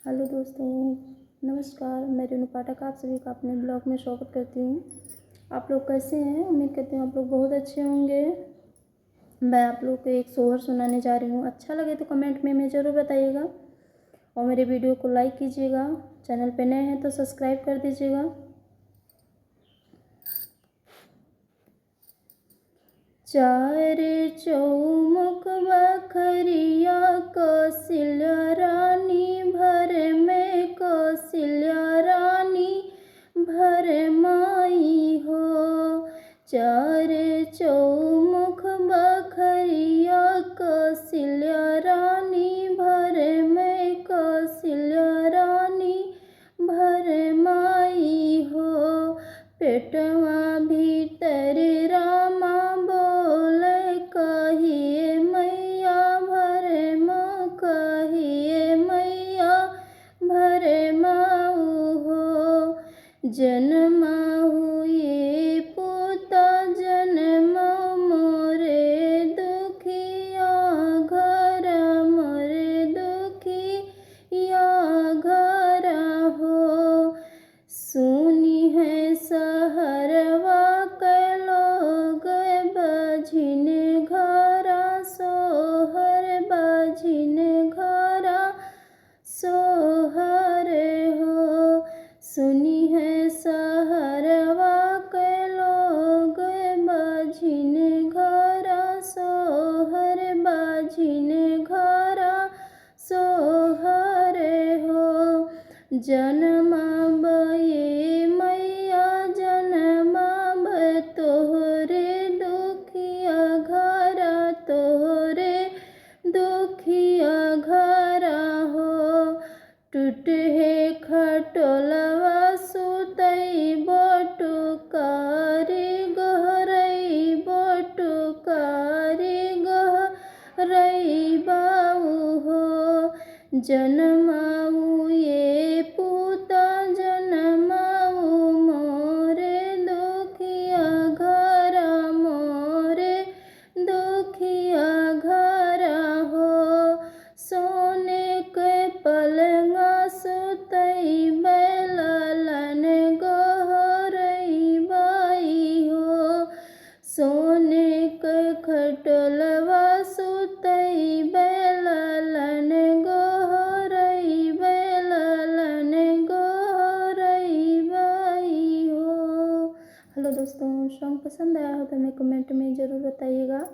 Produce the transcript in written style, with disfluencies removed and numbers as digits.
Hello दोस्तों, नमस्कार। मैं रेणु पाठक आप सभी का अपने ब्लॉग में स्वागत करती हूँ। आप लोग कैसे हैं? उम्मीद करती हूँ आप लोग बहुत अच्छे होंगे। मैं आप लोग को एक सोहर सुनाने जा रही हूँ। अच्छा लगे तो कमेंट में ज़रूर बताइएगा और मेरे वीडियो को लाइक कीजिएगा। चैनल पे नए हैं तो सब्सक्राइब कर दीजिएगा। चार चौमुख बखरिया कौशल्या रानी भर में कौशल्या रानी भर माई हो। चार चौमुख बखरिया कौशल्या रानी भर में कौशल्या रानी भर माई हो। पेटवा भीतर रामा बोल कहिए मैया भर माँ कहिए मैया भर माऊ हो। जन्मा हुए पुता जन्म मोरे दुखिया घर मोरे दुखिया घर हो। सुनी है सहरवा के लोग बझिन घरा सोहर बझिन घरा सोहर हो। सुनी है सहरवा के लोग बझिन घरा सोहर बझिन घरा सोहर हो। जन्माब ये मैया जन्माब तोहरे दुखिया घरा तोहरे दुखिया घरा हो। टूटे खटोलवा सुतई बटुकारी गहरई बटुकारी गहरई बाऊ हो। जन्माऊ ये पुता जन्माऊ मोरे दुखिया घरा मोरे दुखिया घरा हो। सोने के पलंगा सुतई बैलन गहरई बाई हो। सोने के खटोलवा सुतई बैलन गहरई बैलन गहरई बाई हो। हेलो दोस्तों, सॉन्ग पसंद आया हो तो हमें कमेंट में ज़रूर बताइएगा।